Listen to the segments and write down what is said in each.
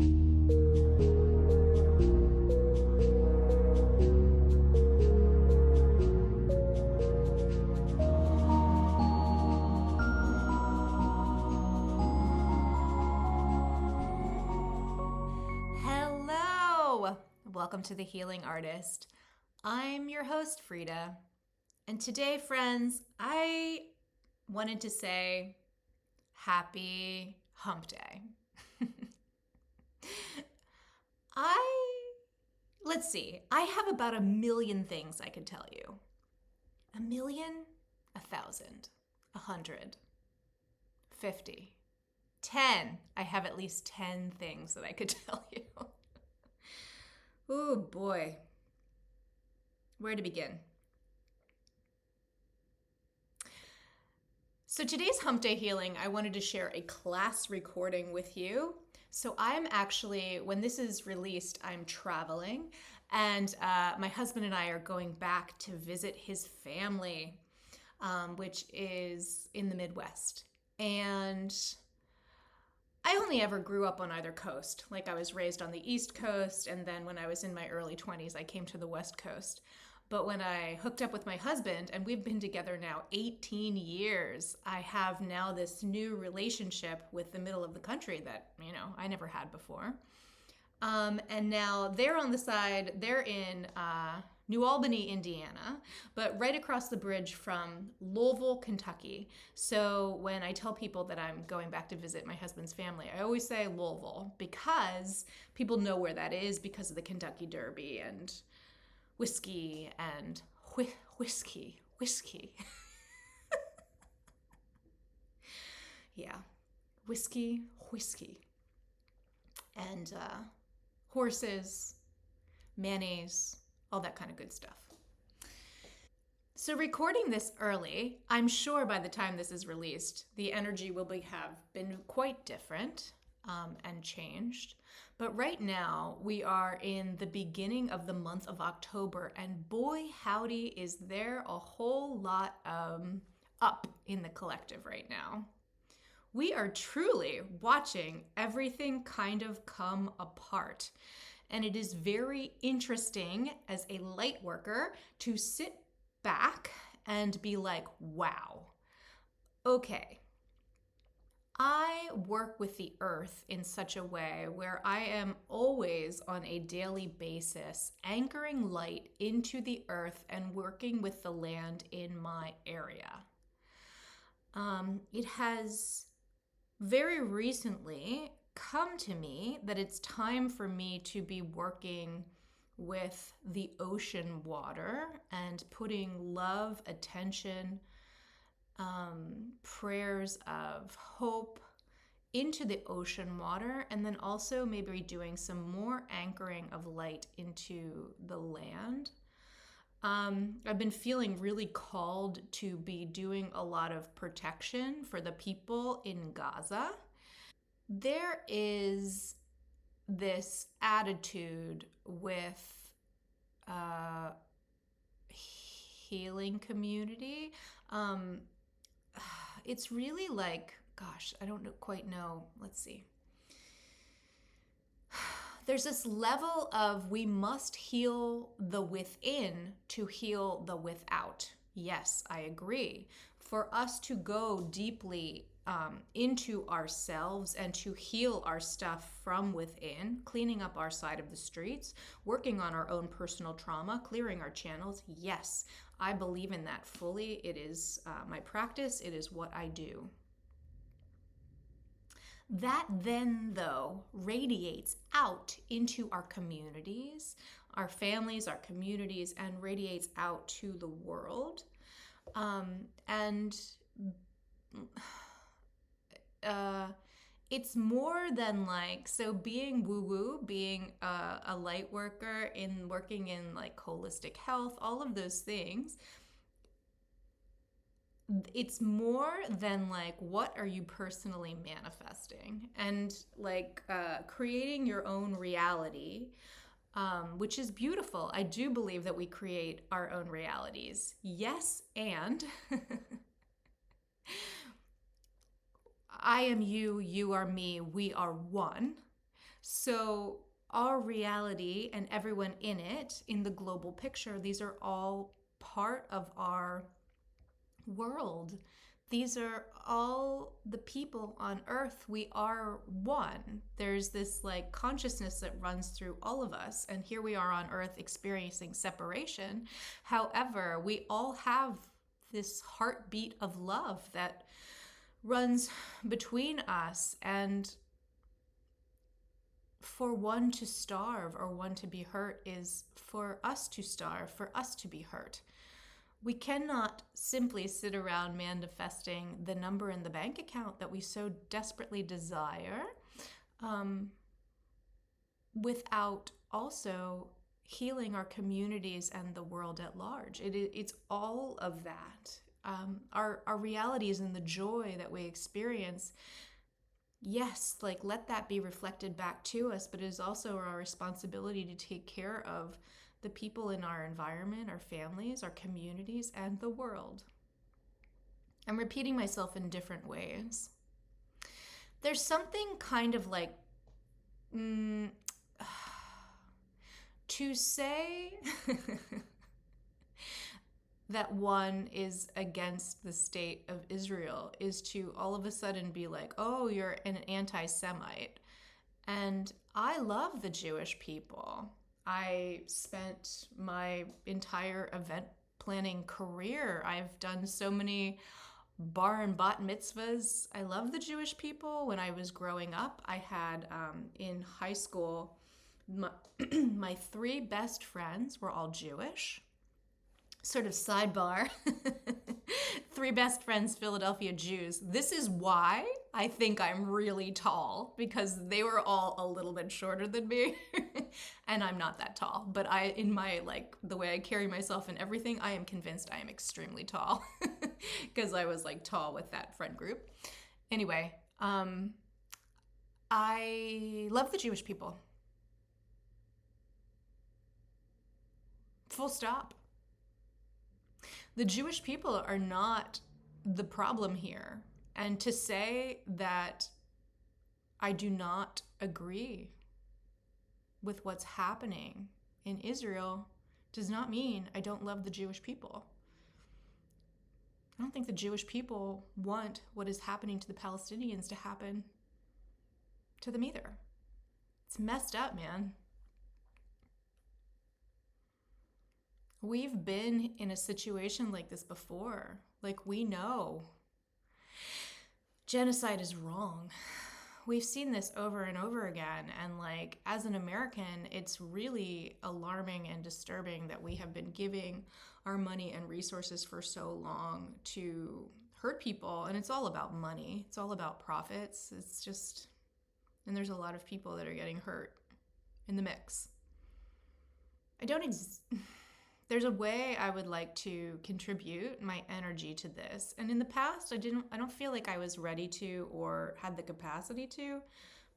Hello! Welcome to The Healing Artist. I'm your host, Frida. And today, friends, I wanted to say happy hump day. Let's see, I have about 1,000,000 things I could tell you. 1,000,000, 1,000, 100, 50, 10. I have at least 10 things that I could tell you. Oh boy. Where to begin? So today's Hump Day Healing, I wanted to share a class recording with you. So I'm actually, when this is released, I'm traveling, and my husband and I are going back to visit his family, which is in the Midwest. And I only ever grew up on either coast. Like, I was raised on the East Coast, and then when I was in my early 20s, I came to the West Coast. But when I hooked up with my husband, and we've been together now 18 years, I have now this new relationship with the middle of the country that, I never had before. And now they're on the side, they're in New Albany, Indiana, but right across the bridge from Louisville, Kentucky. So when I tell people that I'm going back to visit my husband's family, I always say Louisville because people know where that is because of the Kentucky Derby and whiskey and whiskey. Yeah, whiskey. And horses, mayonnaise, all that kind of good stuff. So recording this early, I'm sure by the time this is released, the energy will have been quite different and changed. But right now, we are in the beginning of the month of October, and boy howdy, is there a whole lot up in the collective right now. We are truly watching everything kind of come apart. And it is very interesting as a light worker to sit back and be like, wow, okay. I work with the earth in such a way where I am always on a daily basis anchoring light into the earth and working with the land in my area. It has very recently come to me that it's time for me to be working with the ocean water and putting love, attention, prayers of hope into the ocean water, and then also maybe doing some more anchoring of light into the land. I've been feeling really called to be doing a lot of protection for the people in Gaza. There is this attitude with healing community. It's really like, gosh, I don't quite know. Let's see. There's this level of we must heal the within to heal the without. Yes, I agree. For us to go deeply into ourselves and to heal our stuff from within, cleaning up our side of the streets, working on our own personal trauma, clearing our channels. Yes, I believe in that fully. It is my practice. It is what I do. That then, though, radiates out into our communities, our families, our communities, and radiates out to the world. It's more than like, so being woo-woo, being a light worker, in working in like holistic health, all of those things, it's more than like, what are you personally manifesting? And like creating your own reality, which is beautiful. I do believe that we create our own realities. Yes, and I am you, you are me, we are one. So, our reality and everyone in it, in the global picture, these are all part of our world. These are all the people on earth. We are one. There's this like consciousness that runs through all of us. And here we are on earth experiencing separation. However, we all have this heartbeat of love that runs between us. And for one to starve or one to be hurt is for us to starve, for us to be hurt. We cannot simply sit around manifesting the number in the bank account that we so desperately desire without also healing our communities and the world at large. It's all of that. Our reality is in the joy that we experience. Yes, like let that be reflected back to us, but it is also our responsibility to take care of the people in our environment, our families, our communities, and the world. I'm repeating myself in different ways. There's something kind of like to say that one is against the state of Israel is to all of a sudden be like, oh, you're an anti-Semite. And I love the Jewish people. I spent my entire event planning career. I've done so many bar and bat mitzvahs. I love the Jewish people. When I was growing up, I had in high school, my three best friends were all Jewish. Sort of sidebar. Three best friends, Philadelphia Jews. This is why I think I'm really tall, because they were all a little bit shorter than me. And I'm not that tall, but in my, like, the way I carry myself and everything, I am convinced I am extremely tall because I was like tall with that friend group. Anyway, I love the Jewish people. Full stop. The Jewish people are not the problem here. And to say that I do not agree with what's happening in Israel does not mean I don't love the Jewish people. I don't think the Jewish people want what is happening to the Palestinians to happen to them either. It's messed up, man. We've been in a situation like this before. Like, we know genocide is wrong. We've seen this over and over again. And like, as an American, it's really alarming and disturbing that we have been giving our money and resources for so long to hurt people. And it's all about money. It's all about profits. It's just, and there's a lot of people that are getting hurt in the mix. There's a way I would like to contribute my energy to this. And in the past, I don't feel like I was ready to or had the capacity to.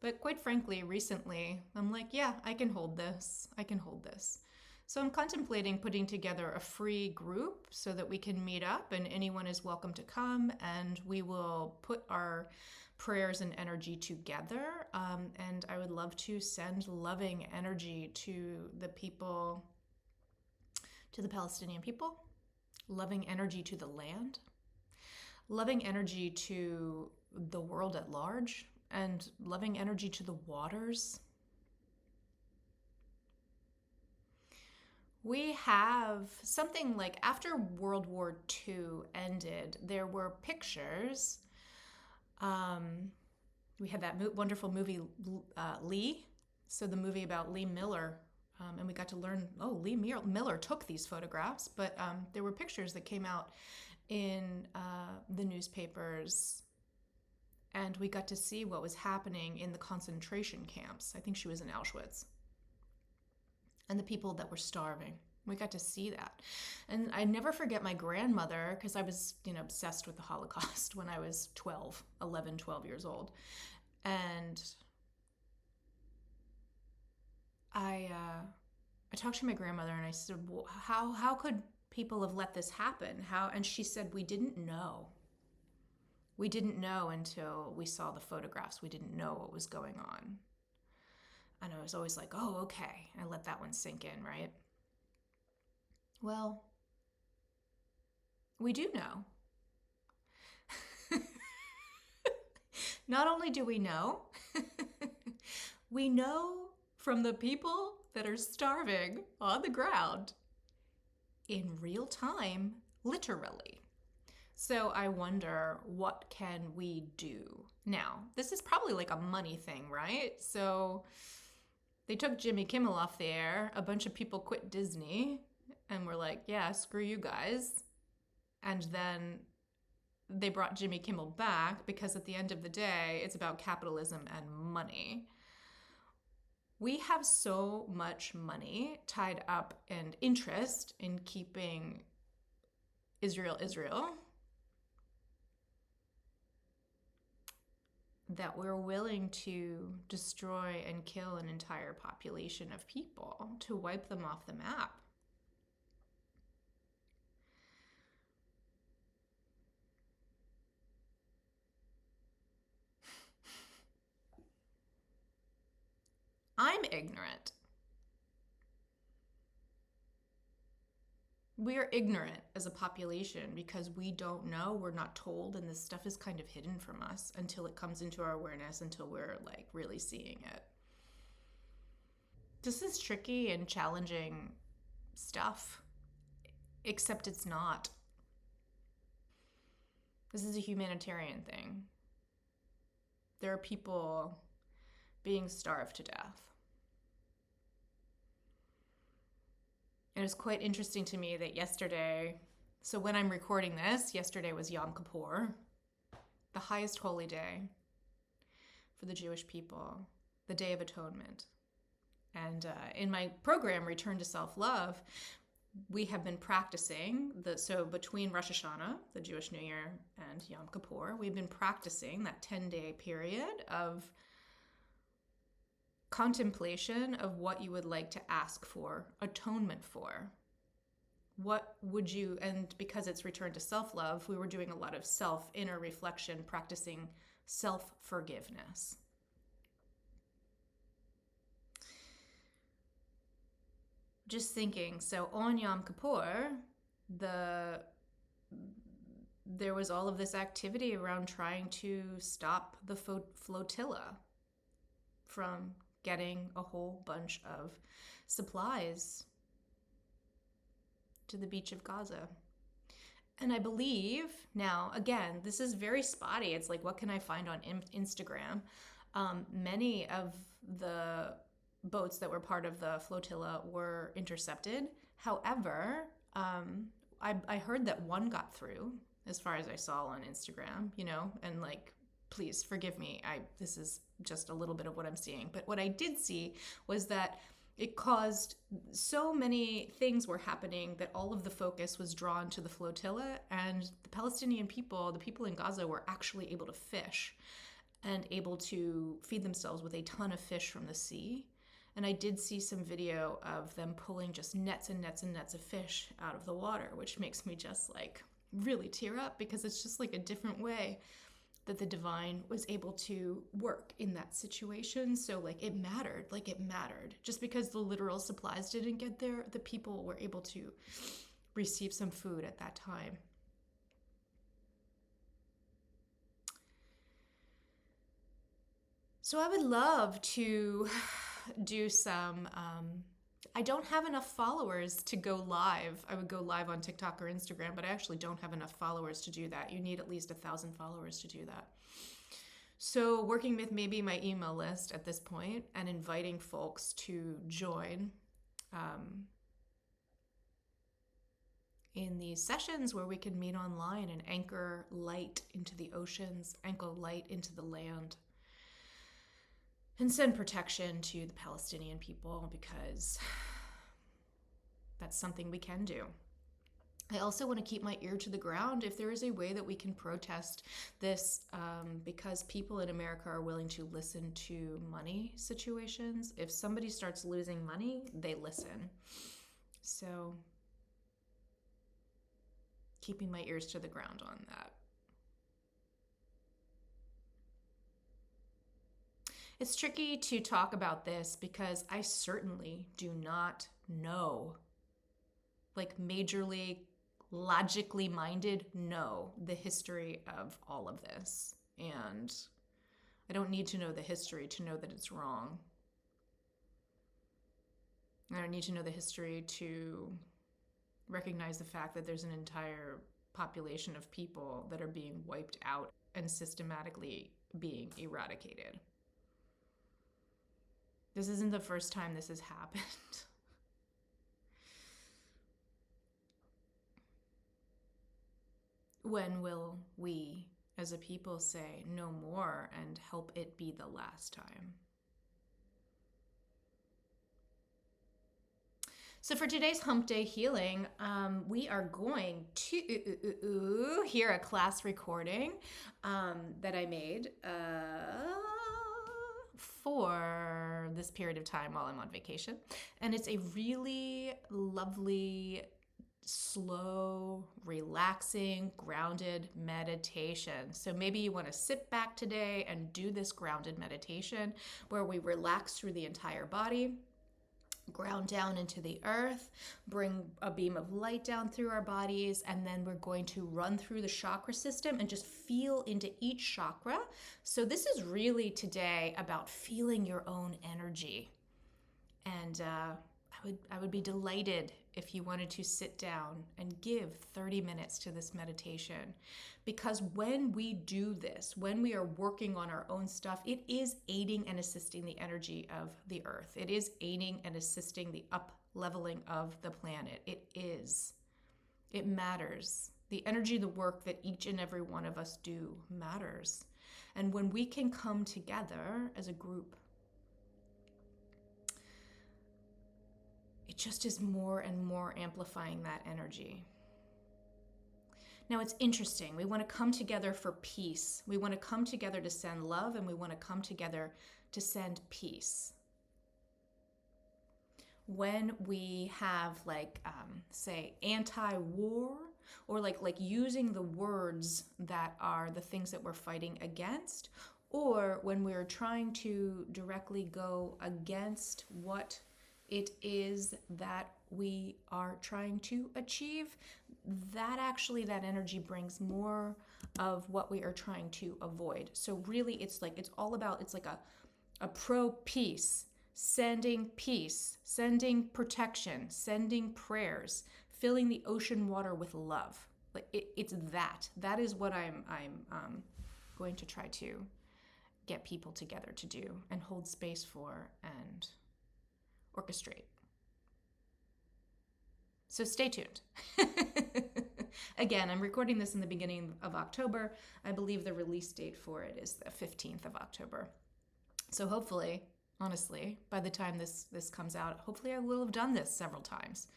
But quite frankly, recently, I'm like, yeah, I can hold this. I can hold this. So I'm contemplating putting together a free group so that we can meet up and anyone is welcome to come, and we will put our prayers and energy together. And I would love to send loving energy to the people, to the Palestinian people, loving energy to the land, loving energy to the world at large, and loving energy to the waters. We have something like after World War II ended, there were pictures. We had that wonderful movie, Lee. So the movie about Lee Miller. And we got to learn, Lee Miller took these photographs, but there were pictures that came out in the newspapers, and we got to see what was happening in the concentration camps. I think she was in Auschwitz. And the people that were starving. We got to see that. And I never forget my grandmother, because I was, obsessed with the Holocaust when I was 12 years old. And I talked to my grandmother and I said, well, how could people have let this happen? And she said, we didn't know. We didn't know until we saw the photographs. We didn't know what was going on. And I was always like, oh, okay. I let that one sink in, right? Well, we do know. Not only do we know from the people that are starving on the ground in real time, literally. So I wonder, what can we do? Now, this is probably like a money thing, right? So they took Jimmy Kimmel off the air. A bunch of people quit Disney and were like, yeah, screw you guys. And then they brought Jimmy Kimmel back because at the end of the day, it's about capitalism and money. We have so much money tied up and interest in keeping Israel, that we're willing to destroy and kill an entire population of people to wipe them off the map. I'm ignorant. We are ignorant as a population because we don't know, we're not told, and this stuff is kind of hidden from us until it comes into our awareness, until we're like really seeing it. This is tricky and challenging stuff, except it's not. This is a humanitarian thing. There are people being starved to death. It was quite interesting to me that yesterday, so when I'm recording this, yesterday was Yom Kippur, the highest holy day for the Jewish people, the Day of Atonement. And in my program, Return to Self-Love, we have been practicing, so between Rosh Hashanah, the Jewish New Year, and Yom Kippur, we've been practicing that 10-day period of contemplation of what you would like to ask for, atonement for. What would you, and because it's Return to Self-Love, we were doing a lot of inner reflection, practicing self-forgiveness. Just thinking, so on Yom Kippur, there was all of this activity around trying to stop the flotilla from getting a whole bunch of supplies to the beach of Gaza. And I believe, now, again, this is very spotty. It's like, what can I find on Instagram? Many of the boats that were part of the flotilla were intercepted. However, I heard that one got through, as far as I saw on Instagram, and like, please forgive me. This is just a little bit of what I'm seeing. But what I did see was that it caused so many things were happening that all of the focus was drawn to the flotilla, and the Palestinian people, the people in Gaza, were actually able to fish and able to feed themselves with a ton of fish from the sea. And I did see some video of them pulling just nets and nets and nets of fish out of the water, which makes me just like really tear up, because it's just like a different way that the divine was able to work in that situation. So like it mattered. Just because the literal supplies didn't get there, the people were able to receive some food at that time. So I would love to do some, I don't have enough followers to go live. I would go live on TikTok or Instagram, but I actually don't have enough followers to do that. You need at least 1,000 followers to do that. So working with maybe my email list at this point and inviting folks to join in these sessions where we can meet online and anchor light into the oceans, anchor light into the land, and send protection to the Palestinian people, because that's something we can do. I also want to keep my ear to the ground if there is a way that we can protest this, because people in America are willing to listen to money situations. If somebody starts losing money, they listen. So keeping my ears to the ground on that. It's tricky to talk about this because I certainly do not know, like majorly logically minded, know the history of all of this. And I don't need to know the history to know that it's wrong. I don't need to know the history to recognize the fact that there's an entire population of people that are being wiped out and systematically being eradicated. This isn't the first time this has happened. When will we as a people say no more and help it be the last time? So for today's Hump Day Healing, we are going to hear a class recording that I made for this period of time while I'm on vacation. And it's a really lovely, slow, relaxing, grounded meditation. So maybe you want to sit back today and do this grounded meditation where we relax through the entire body, ground down into the earth, bring a beam of light down through our bodies, and then we're going to run through the chakra system and just feel into each chakra. So this is really today about feeling your own energy. And I would be delighted if you wanted to sit down and give 30 minutes to this meditation. Because when we do this, when we are working on our own stuff, it is aiding and assisting the energy of the earth. It is aiding and assisting the up leveling of the planet. It is. It matters. The energy, the work that each and every one of us do matters. And when we can come together as a group, it just is more and more amplifying that energy. Now it's interesting. We want to come together for peace. We want to come together to send love, and we want to come together to send peace. When we have say anti-war, or like using the words that are the things that we're fighting against, or when we're trying to directly go against what it is that we are trying to achieve, that energy brings more of what we are trying to avoid. So really it's like a pro-peace, sending peace, sending protection, sending prayers, filling the ocean water with love. Like it's that is what I'm going to try to get people together to do and hold space for and orchestrate. So stay tuned. Again, I'm recording this in the beginning of October. I believe the release date for it is the 15th of October. So hopefully, honestly, by the time this comes out, hopefully I will have done this several times.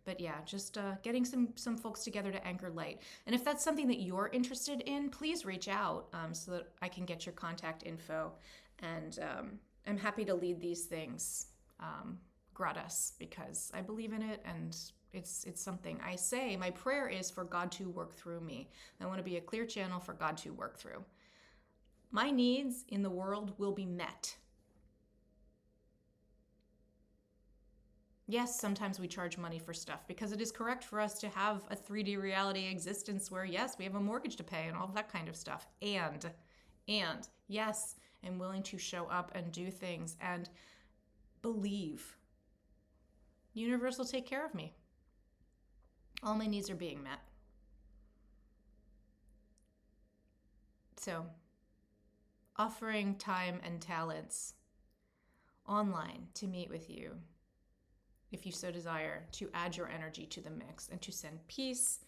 But yeah, just getting some folks together to anchor light. And if that's something that you're interested in, please reach out so that I can get your contact info. And I'm happy to lead these things gratis, because I believe in it, and it's something I say. My prayer is for God to work through me. I want to be a clear channel for God to work through. My needs in the world will be met. Yes, sometimes we charge money for stuff because it is correct for us to have a 3D reality existence where, yes, we have a mortgage to pay and all that kind of stuff. And yes, I'm willing to show up and do things and believe the universe will take care of me. All my needs are being met. So, offering time and talents online to meet with you, if you so desire, to add your energy to the mix and to send peace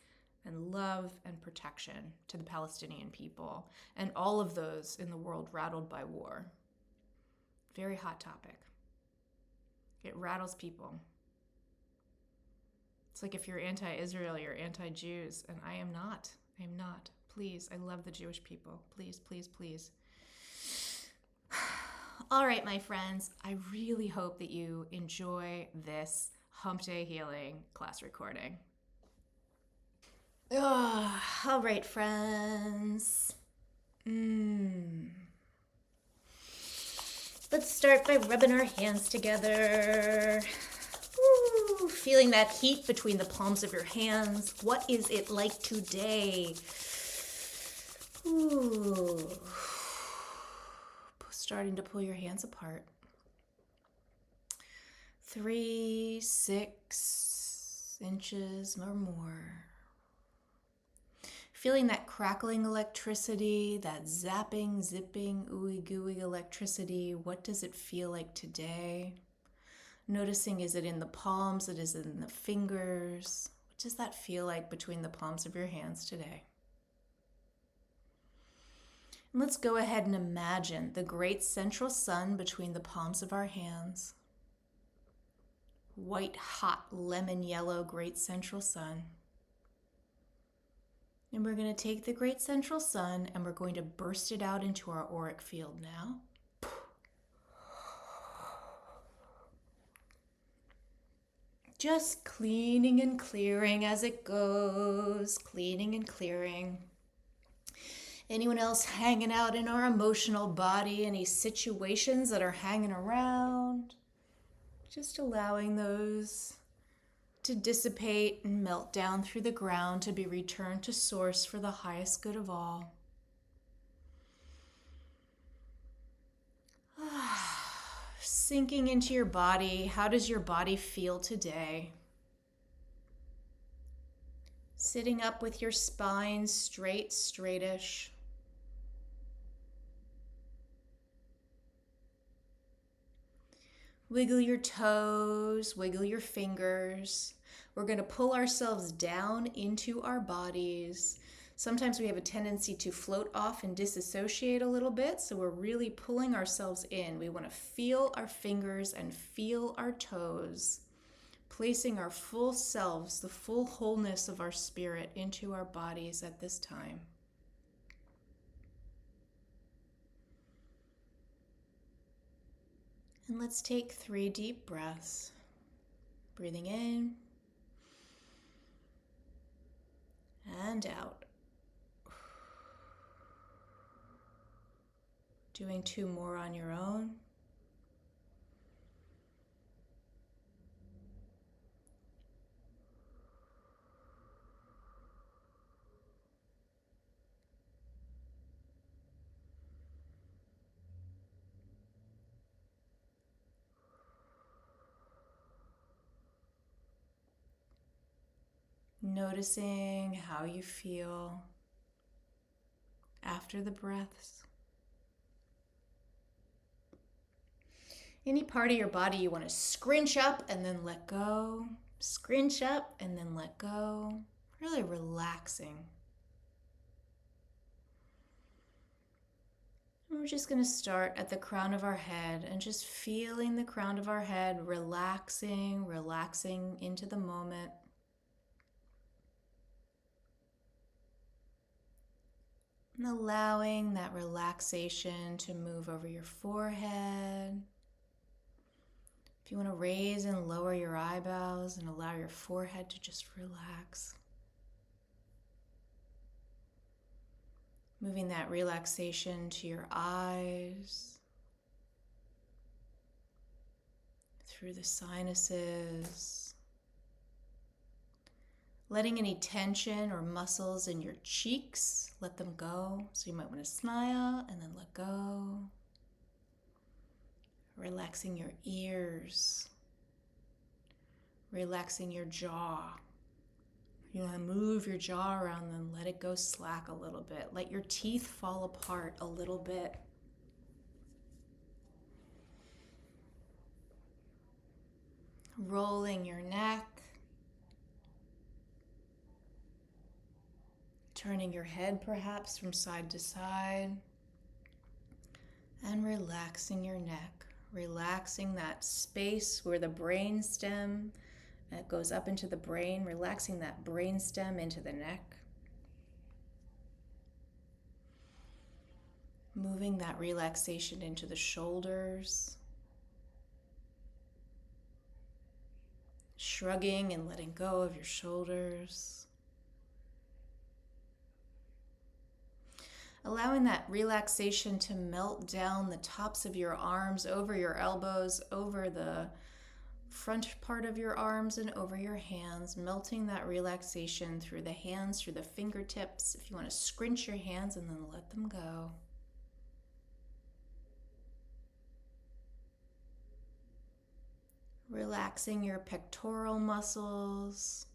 and love and protection to the Palestinian people and all of those in the world rattled by war. Very hot topic. It rattles people. It's like if you're anti-Israel, you're anti-Jews, and I am not. I am not. Please, I love the Jewish people. Please, please, please. All right, my friends, I really hope that you enjoy this Hump Day Healing class recording. All right, friends. Let's start by rubbing our hands together. Ooh, feeling that heat between the palms of your hands. What is it like today? Ooh. Starting to pull your hands apart. 3, 6 inches or more. Feeling that crackling electricity, that zapping, zipping, ooey gooey electricity. What does it feel like today? Noticing, is it in the palms? Is it in the fingers? What does that feel like between the palms of your hands today? And let's go ahead and imagine the great central sun between the palms of our hands. White, hot, lemon yellow, great central sun. And we're going to take the great central sun and we're going to burst it out into our auric field now. Just cleaning and clearing as it goes, cleaning and clearing. Anyone else hanging out in our emotional body? Any situations that are hanging around? Just allowing those to dissipate and melt down through the ground to be returned to source for the highest good of all. Sinking into your body. How does your body feel today? Sitting up with your spine straight, straightish. Wiggle your toes, wiggle your fingers. We're going to pull ourselves down into our bodies. Sometimes we have a tendency to float off and disassociate a little bit, so we're really pulling ourselves in. We want to feel our fingers and feel our toes, placing our full selves, the full wholeness of our spirit into our bodies at this time. And let's take 3 deep breaths. Breathing in and out. Doing 2 more on your own. Noticing how you feel after the breaths. Any part of your body you want to scrunch up and then let go. Scrunch up and then let go. Really relaxing. And we're just going to start at the crown of our head and just feeling the crown of our head relaxing, relaxing into the moment. And allowing that relaxation to move over your forehead. If you want to raise and lower your eyebrows and allow your forehead to just relax. Moving that relaxation to your eyes, through the sinuses. Letting any tension or muscles in your cheeks, let them go. So you might want to smile and then let go. Relaxing your ears. Relaxing your jaw. You want to move your jaw around and let it go slack a little bit. Let your teeth fall apart a little bit. Rolling your neck. Turning your head perhaps from side to side. And relaxing your neck. Relaxing that space where the brain stem goes up into the brain. Relaxing that brain stem into the neck. Moving that relaxation into the shoulders. Shrugging and letting go of your shoulders. Allowing that relaxation to melt down the tops of your arms, over your elbows, over the front part of your arms and over your hands, melting that relaxation through the hands, through the fingertips. If you want to scrunch your hands and then let them go. Relaxing your pectoral muscles,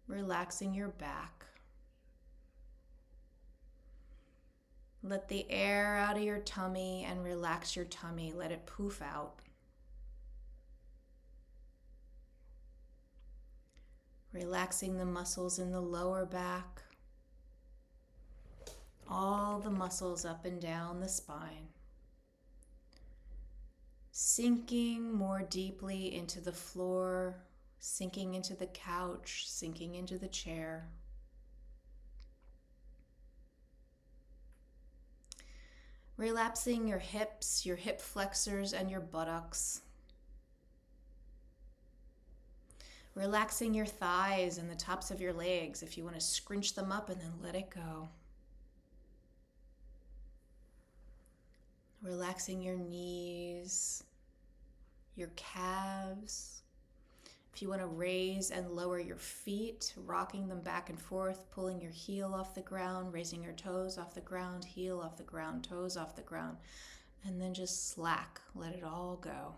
relaxing your back. Let the air out of your tummy and relax your tummy. Let it poof out. Relaxing the muscles in the lower back, all the muscles up and down the spine. Sinking more deeply into the floor, sinking into the couch, sinking into the chair. Relaxing your hips, your hip flexors, and your buttocks. Relaxing your thighs and the tops of your legs if you want to scrunch them up and then let it go. Relaxing your knees, your calves. If you want to raise and lower your feet, rocking them back and forth, pulling your heel off the ground, raising your toes off the ground, heel off the ground, toes off the ground, and then just slack, let it all go.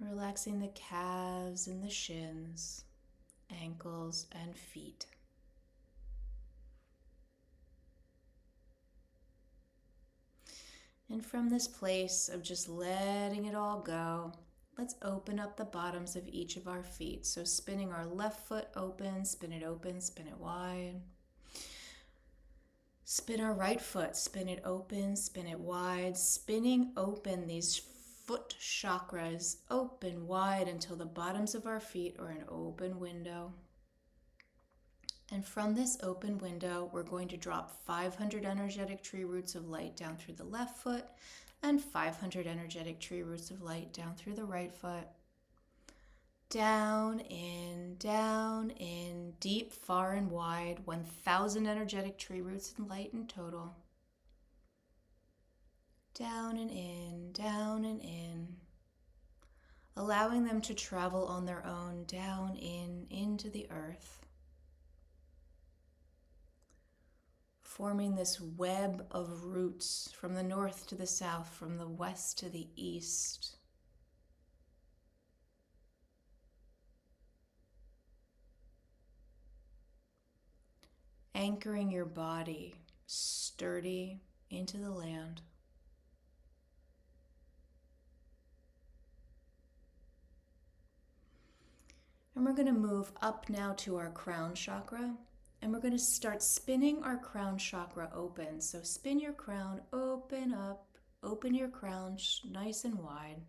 Relaxing the calves and the shins, ankles and feet. And from this place of just letting it all go, let's open up the bottoms of each of our feet. So spinning our left foot open, spin it wide. Spin our right foot, spin it open, spin it wide. Spinning open these foot chakras, open wide until the bottoms of our feet are an open window. And from this open window, we're going to drop 500 energetic tree roots of light down through the left foot and 500 energetic tree roots of light down through the right foot. Down, in, deep, far and wide, 1,000 energetic tree roots and light in total. Down and in, allowing them to travel on their own, down, into the earth. Forming this web of roots from the north to the south, from the west to the east. Anchoring your body sturdy into the land. And we're going to move up now to our crown chakra. And we're going to start spinning our crown chakra open. So spin your crown, open up, open your crown nice and wide.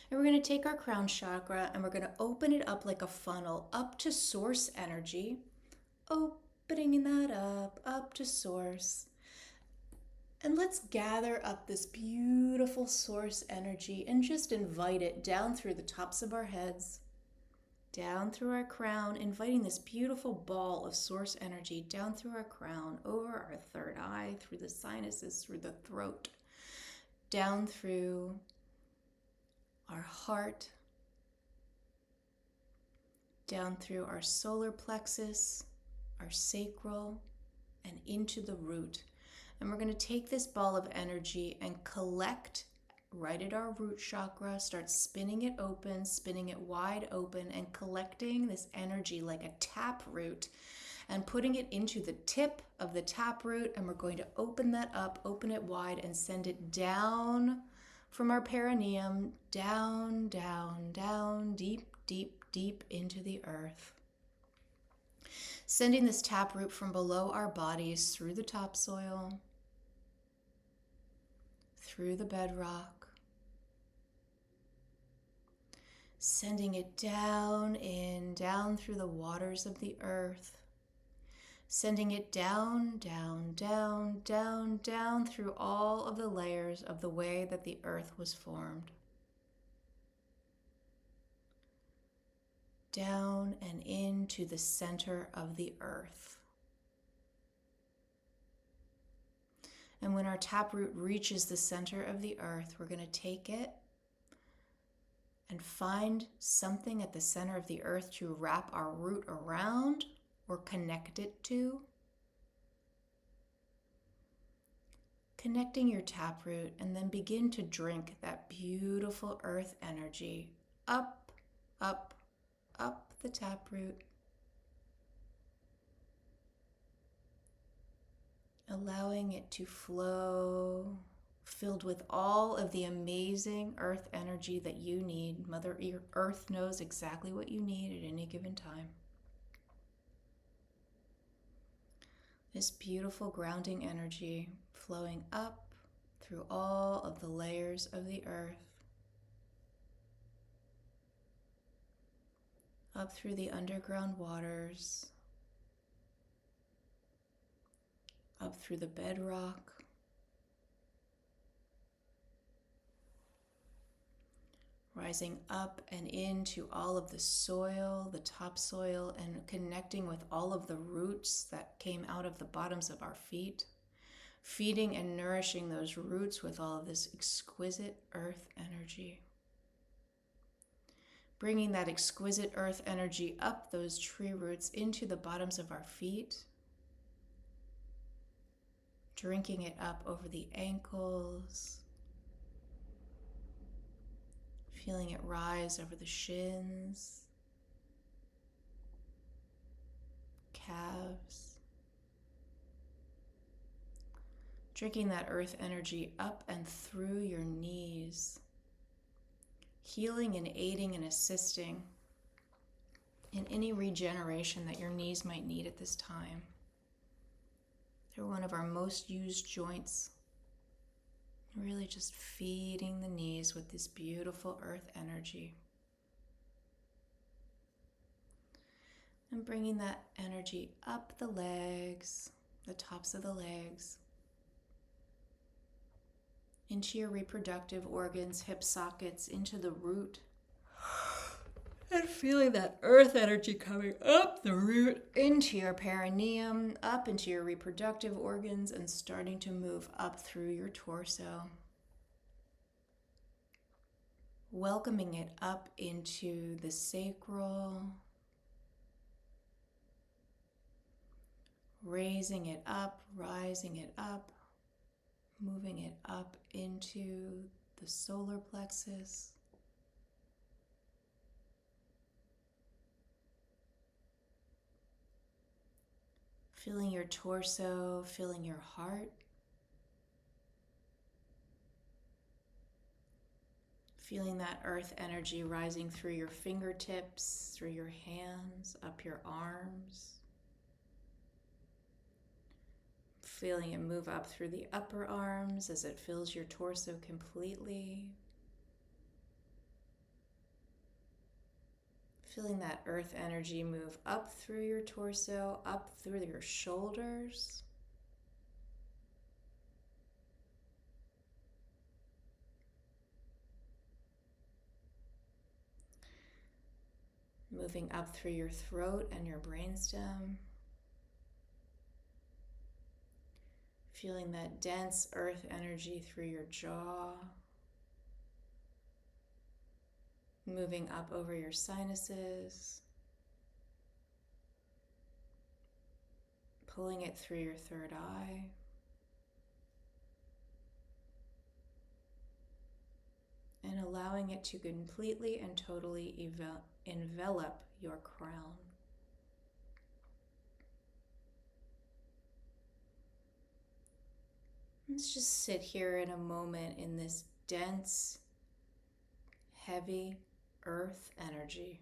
And we're going to take our crown chakra and we're going to open it up like a funnel up to source energy. Opening that up to source. And let's gather up this beautiful source energy and just invite it down through the tops of our heads, down through our crown, inviting this beautiful ball of source energy down through our crown, over our third eye, through the sinuses, through the throat, down through our heart, down through our solar plexus, our sacral, and into the root. And we're going to take this ball of energy and collect right at our root chakra, start spinning it open, spinning it wide open, and collecting this energy like a tap root and putting it into the tip of the tap root. And we're going to open that up, open it wide, and send it down from our perineum, down, deep into the earth. Sending this tap root from below our bodies through the topsoil, through the bedrock, sending it down through the waters of the earth, sending it down through all of the layers of the way that the earth was formed. down and into the center of the earth. And when our taproot reaches the center of the earth, we're going to take it and find something at the center of the earth to wrap our root around or connect it to. Connecting your taproot, and then begin to drink that beautiful earth energy up, up, up the taproot. Allowing it to flow, filled with all of the amazing earth energy that you need. Mother Earth knows exactly what you need at any given time. This beautiful grounding energy flowing up through all of the layers of the earth, up through the underground waters, up through the bedrock, rising up and into all of the soil, the topsoil, and connecting with all of the roots that came out of the bottoms of our feet, feeding and nourishing those roots with all of this exquisite earth energy. Bringing that exquisite earth energy up those tree roots into the bottoms of our feet, drinking it up over the ankles, feeling it rise over the shins, calves. Drinking that earth energy up and through your knees, healing and aiding and assisting in any regeneration that your knees might need at this time. They're one of our most used joints. Really just feeding the knees with this beautiful earth energy. And bringing that energy up the legs, the tops of the legs, into your reproductive organs, hip sockets, into the root. And feeling that earth energy coming up the root, into your perineum, up into your reproductive organs, and starting to move up through your torso. Welcoming it up into the sacral, raising it up, rising it up, moving it up into the solar plexus. Feeling your torso, feeling your heart. Feeling that earth energy rising through your fingertips, through your hands, up your arms. Feeling it move up through the upper arms as it fills your torso completely. Feeling that earth energy move up through your torso, up through your shoulders. Moving up through your throat and your brainstem. Feeling that dense earth energy through your jaw. Moving up over your sinuses. Pulling it through your third eye. And allowing it to completely and totally envelop your crown. Let's just sit here in a moment in this dense, heavy earth energy.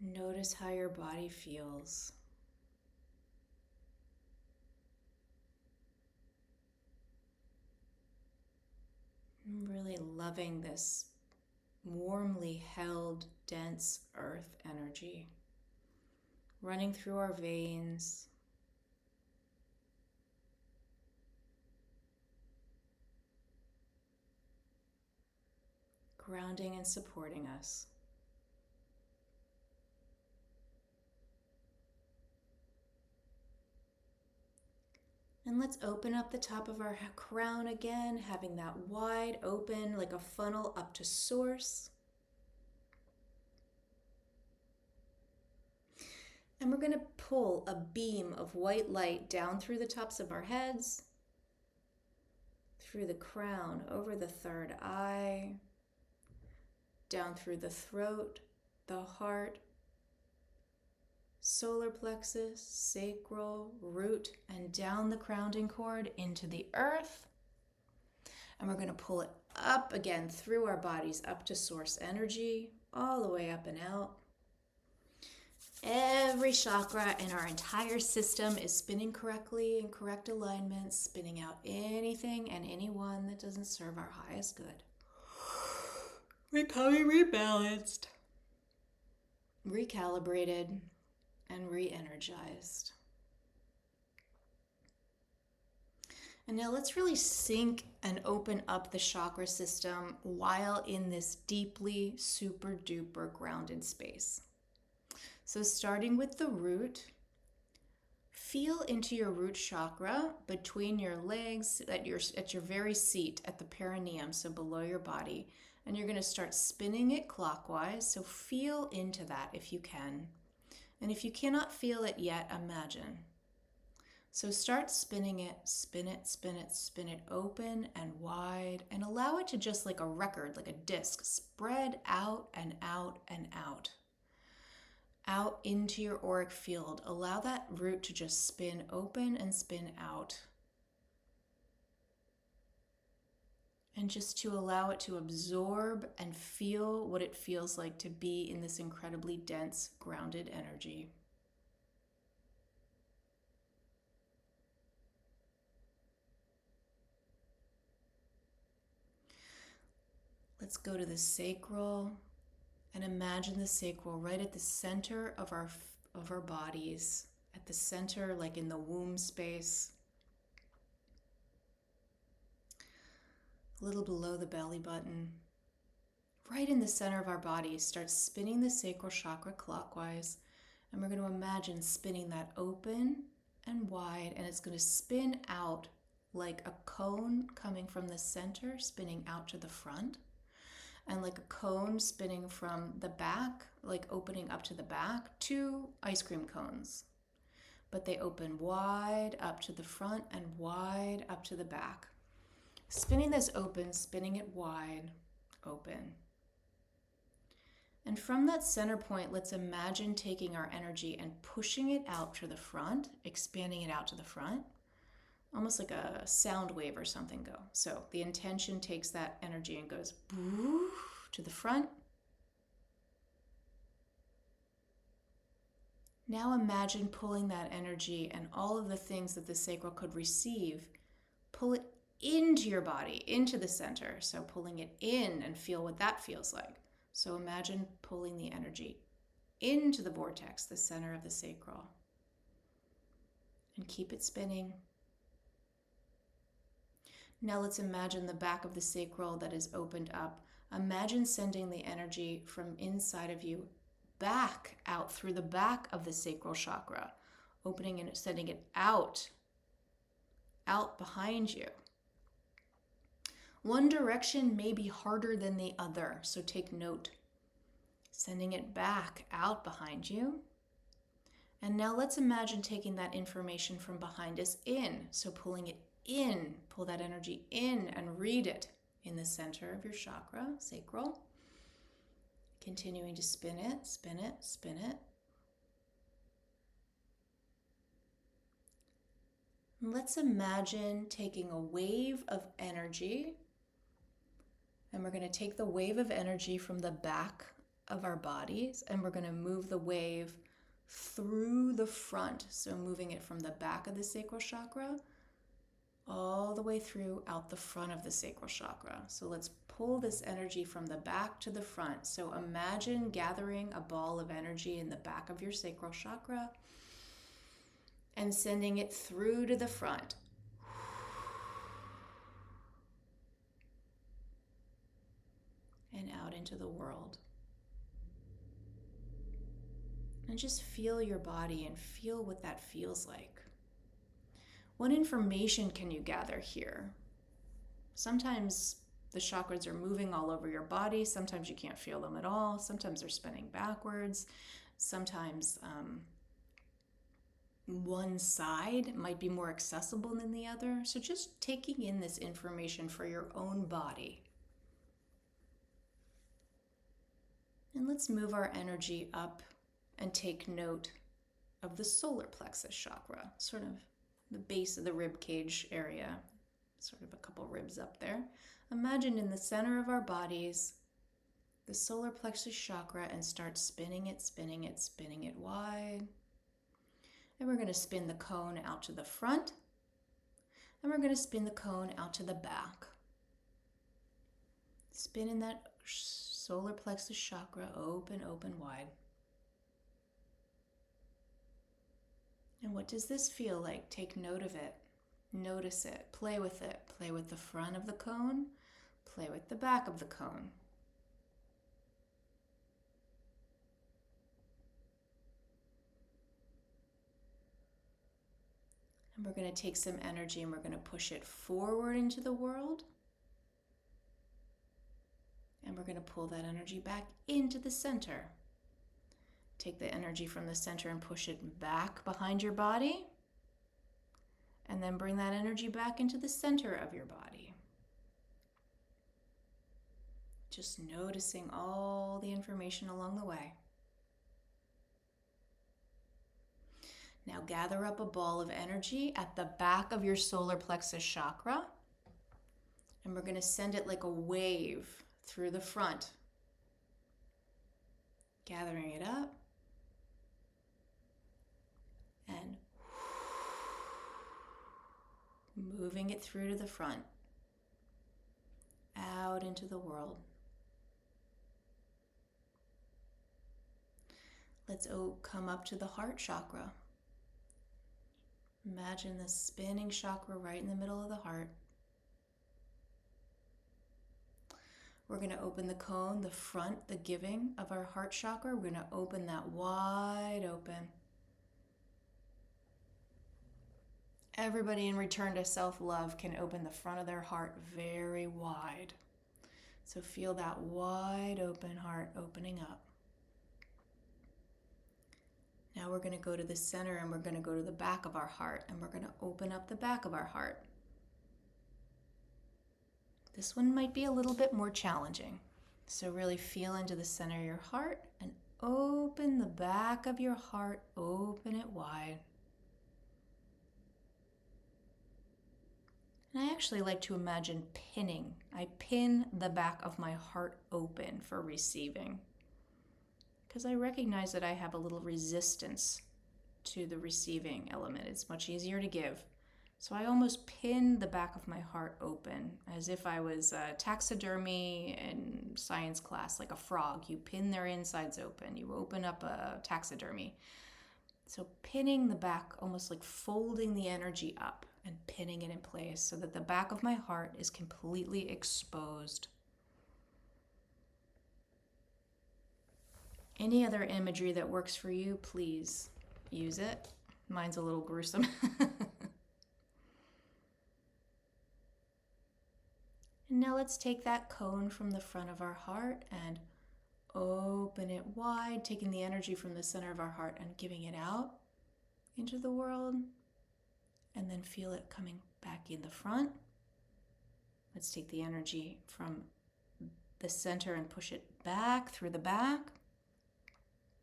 Notice how your body feels. I'm really loving this warmly held, dense earth energy running through our veins, grounding and supporting us. And let's open up the top of our crown again, having that wide open like a funnel up to source. And we're going to pull a beam of white light down through the tops of our heads, through the crown, over the third eye, down through the throat, the heart, solar plexus, sacral, root, and down the grounding cord into the earth. And we're going to pull it up again through our bodies, up to source energy, all the way up and out. Every chakra in our entire system is spinning correctly in correct alignment, spinning out anything and anyone that doesn't serve our highest good. Becoming rebalanced, recalibrated, and re-energized. And now let's really sink and open up the chakra system while in this deeply super duper grounded space. So starting with the root, feel into your root chakra between your legs at your very seat at the perineum, so below your body. And you're going to start spinning it clockwise, so feel into that if you can. And if you cannot feel it yet, imagine. So start spinning it, spin it, spin it, spin it open and wide, and allow it to just like a record, like a disc, spread out and out and out. Out into your auric field. Allow that root to just spin open and spin out. And just to allow it to absorb and feel what it feels like to be in this incredibly dense, grounded energy. Let's go to the sacral. And imagine the sacral right at the center of our bodies, at the center, like in the womb space, a little below the belly button. Right in the center of our bodies, start spinning the sacral chakra clockwise, and we're going to imagine spinning that open and wide, and it's going to spin out like a cone coming from the center, spinning out to the front. And like a cone spinning from the back, like opening up to the back, 2 ice cream cones. But they open wide up to the front and wide up to the back. Spinning this open, spinning it wide, open. And from that center point, let's imagine taking our energy and pushing it out to the front, expanding it out to the front. Almost like a sound wave or something go. So the intention takes that energy and goes to the front. Now imagine pulling that energy and all of the things that the sacral could receive, pull it into your body, into the center. So pulling it in and feel what that feels like. So imagine pulling the energy into the vortex, the center of the sacral. And keep it spinning. Now let's imagine the back of the sacral that is opened up. Imagine sending the energy from inside of you back out through the back of the sacral chakra, opening and sending it out behind you. One direction may be harder than the other, so take note. Sending it back out behind you. And now let's imagine taking that information from behind us in, so pulling it in, pull that energy in and read it in the center of your chakra, sacral. Continuing to spin it, spin it, spin it. And let's imagine taking a wave of energy, and we're going to take the wave of energy from the back of our bodies, and we're going to move the wave through the front. So moving it from the back of the sacral chakra all the way through out the front of the sacral chakra. So let's pull this energy from the back to the front. So imagine gathering a ball of energy in the back of your sacral chakra and sending it through to the front. And out into the world. And just feel your body and feel what that feels like. What information can you gather here? Sometimes the chakras are moving all over your body. Sometimes you can't feel them at all. Sometimes they're spinning backwards. Sometimes one side might be more accessible than the other. So just taking in this information for your own body. And let's move our energy up and take note of the solar plexus chakra, sort of the base of the rib cage area, sort of a couple ribs up there. Imagine in the center of our bodies, the solar plexus chakra, and start spinning it, spinning it, spinning it wide. And we're going to spin the cone out to the front, and we're going to spin the cone out to the back. Spinning that solar plexus chakra open, open, wide. And what does this feel like? Take note of it. Notice it. Play with it. Play with the front of the cone. Play with the back of the cone. And we're going to take some energy and we're going to push it forward into the world. And we're going to pull that energy back into the center. Take the energy from the center and push it back behind your body. And then bring that energy back into the center of your body. Just noticing all the information along the way. Now gather up a ball of energy at the back of your solar plexus chakra. And we're going to send it like a wave through the front. Gathering it up. And moving it through to the front. Out into the world. Let's come up to the heart chakra. Imagine the spinning chakra right in the middle of the heart. We're going to open the cone, the front, the giving of our heart chakra. We're going to open that wide open. Everybody in return to self-love can open the front of their heart very wide. So feel that wide open heart opening up. Now we're going to go to the center and we're going to go to the back of our heart and we're going to open up the back of our heart. This one might be a little bit more challenging. So really feel into the center of your heart and open the back of your heart, open it wide. And I actually like to imagine pinning. I pin the back of my heart open for receiving. Because I recognize that I have a little resistance to the receiving element. It's much easier to give. So I almost pin the back of my heart open as if I was a taxidermy in science class, like a frog. You pin their insides open. You open up a taxidermy. So pinning the back, almost like folding the energy up and pinning it in place so that the back of my heart is completely exposed. Any other imagery that works for you, please use it. Mine's a little gruesome. And now let's take that cone from the front of our heart and open it wide, taking the energy from the center of our heart and giving it out into the world. And then feel it coming back in the front. Let's take the energy from the center and push it back through the back.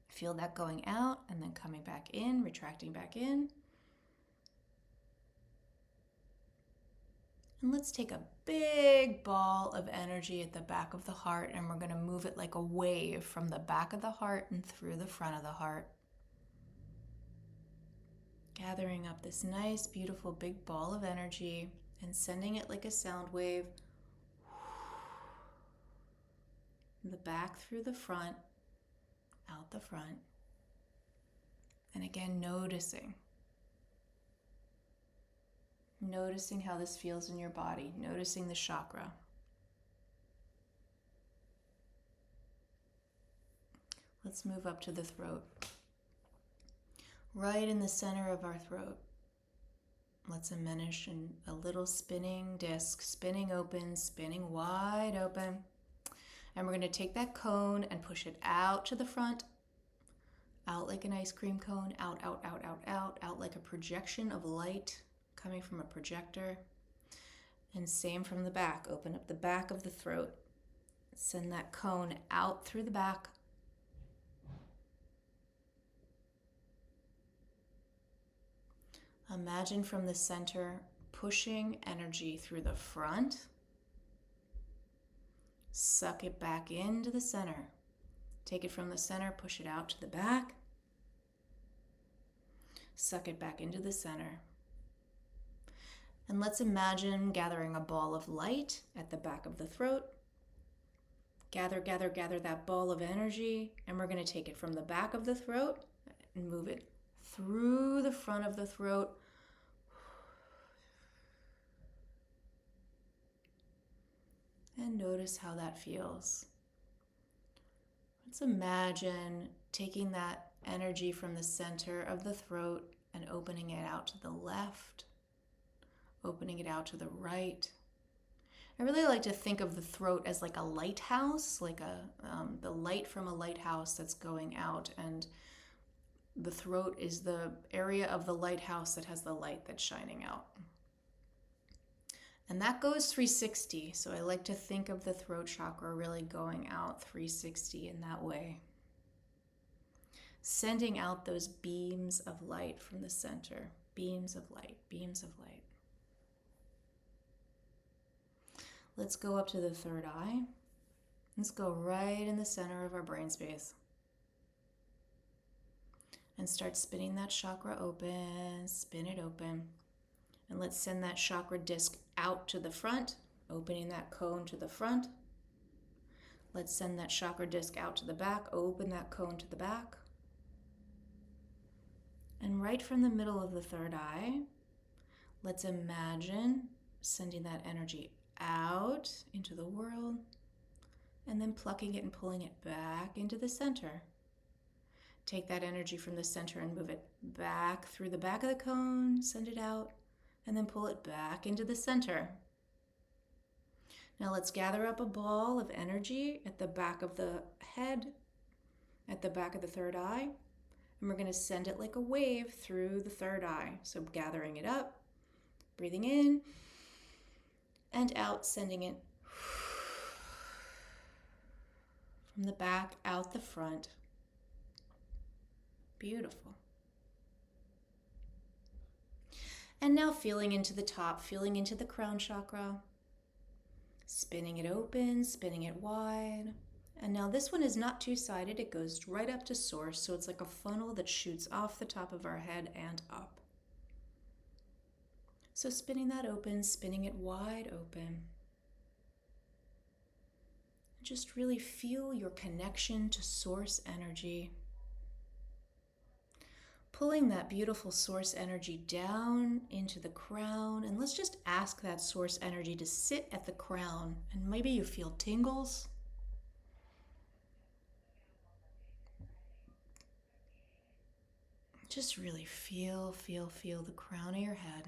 Feel that going out and then coming back in, retracting back in. And let's take a big ball of energy at the back of the heart and we're going to move it like a wave from the back of the heart and through the front of the heart. Gathering up this nice, beautiful big ball of energy and sending it like a sound wave. The back through the front, out the front. And again, noticing how this feels in your body, noticing the chakra. Let's move up to the throat. Right in the center of our throat. Let's imagine a little spinning disc, spinning open, spinning wide open. And we're going to take that cone and push it out to the front, out like an ice cream cone, out, out, out, out, out, out like a projection of light coming from a projector. And same from the back. Open up the back of the throat. Send that cone out through the back. Imagine from the center pushing energy through the front. Suck it back into the center. Take it from the center, push it out to the back. Suck it back into the center. And let's imagine gathering a ball of light at the back of the throat. Gather, gather, gather that ball of energy, and we're going to take it from the back of the throat and move it through the front of the throat. And notice how that feels. Let's imagine taking that energy from the center of the throat and opening it out to the left, opening it out to the right. I really like to think of the throat as like a lighthouse, like the light from a lighthouse that's going out, and the throat is the area of the lighthouse that has the light that's shining out. And that goes 360, so I like to think of the throat chakra really going out 360 in that way. Sending out those beams of light from the center. Beams of light, beams of light. Let's go up to the third eye. Let's go right in the center of our brain space. And start spinning that chakra open, spin it open. And let's send that chakra disc out to the front, opening that cone to the front. Let's send that chakra disc out to the back, open that cone to the back. And right from the middle of the third eye, let's imagine sending that energy out into the world and then plucking it and pulling it back into the center. Take that energy from the center and move it back through the back of the cone, send it out, and then pull it back into the center. Now let's gather up a ball of energy at the back of the head, at the back of the third eye, and we're going to send it like a wave through the third eye. So gathering it up, breathing in, and out, sending it from the back out the front. Beautiful. And now feeling into the top, feeling into the crown chakra, spinning it open, spinning it wide. And now this one is not two-sided, it goes right up to source, so it's like a funnel that shoots off the top of our head and up. So spinning that open, spinning it wide open. Just really feel your connection to source energy. Pulling that beautiful source energy down into the crown, and let's just ask that source energy to sit at the crown, and maybe you feel tingles. Just really feel the crown of your head.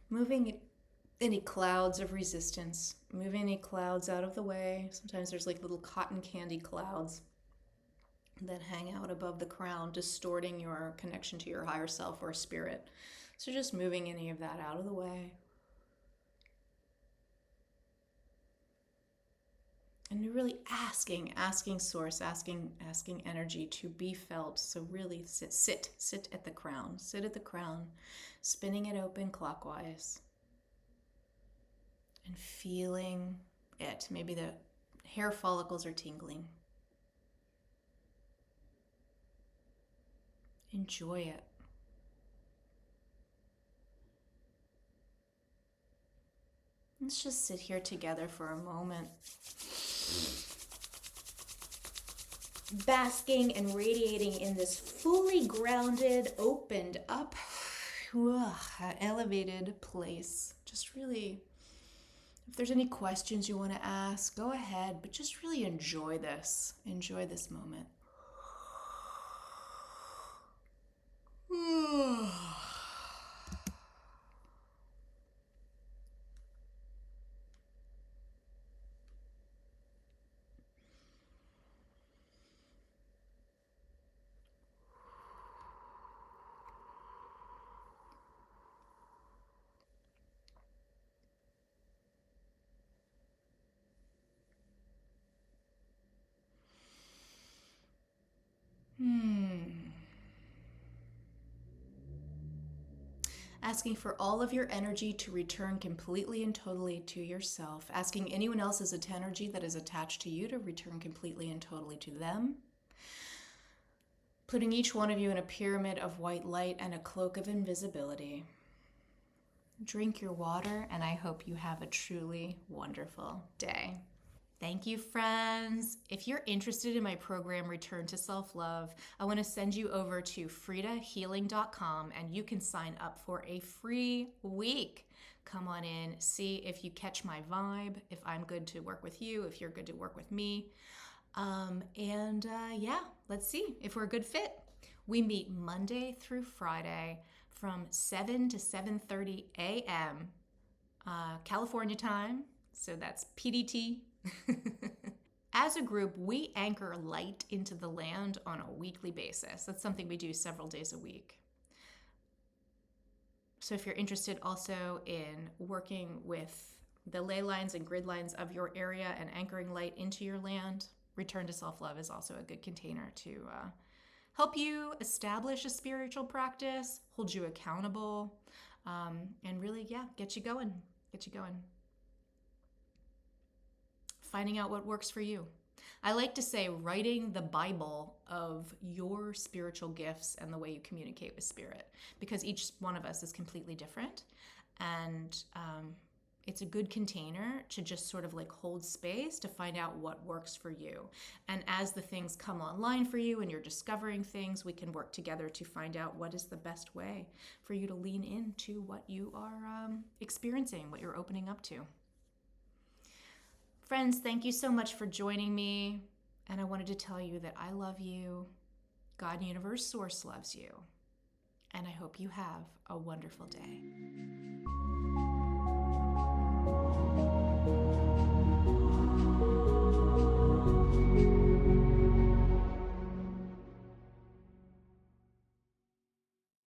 Moving any clouds of resistance, moving any clouds out of the way. Sometimes there's like little cotton candy clouds that hang out above the crown, distorting your connection to your higher self or spirit. So just moving any of that out of the way. And you're really asking source, asking energy to be felt. So really sit at the crown, spinning it open clockwise. And feeling it. Maybe the hair follicles are tingling. Enjoy it. Let's just sit here together for a moment. Basking and radiating in this fully grounded, opened up, elevated place. Just really If there's any questions you want to ask, go ahead, but just really enjoy this. Enjoy this moment. Asking for all of your energy to return completely and totally to yourself. Asking anyone else's energy that is attached to you to return completely and totally to them. Putting each one of you in a pyramid of white light and a cloak of invisibility. Drink your water, and I hope you have a truly wonderful day. Thank you, friends. If you're interested in my program, Return to Self-Love, I want to send you over to fridahealing.com and you can sign up for a free week. Come on in, see if you catch my vibe, if I'm good to work with you, if you're good to work with me. Yeah, let's see if we're a good fit. We meet Monday through Friday from 7 to 7:30 a.m. California time, so that's PDT. As a group, we anchor light into the land on a weekly basis. That's something we do several days a week. So if you're interested also in working with the ley lines and grid lines of your area and anchoring light into your land, Return to Self-Love is also a good container to help you establish a spiritual practice, hold you accountable, and really, get you going. Finding out what works for you. I like to say writing the Bible of your spiritual gifts and the way you communicate with spirit, because each one of us is completely different. And it's a good container to just sort of like hold space to find out what works for you. And as the things come online for you and you're discovering things, we can work together to find out what is the best way for you to lean into what you are experiencing, what you're opening up to. Friends, thank you so much for joining me. And I wanted to tell you that I love you. God, Universe, Source loves you. And I hope you have a wonderful day.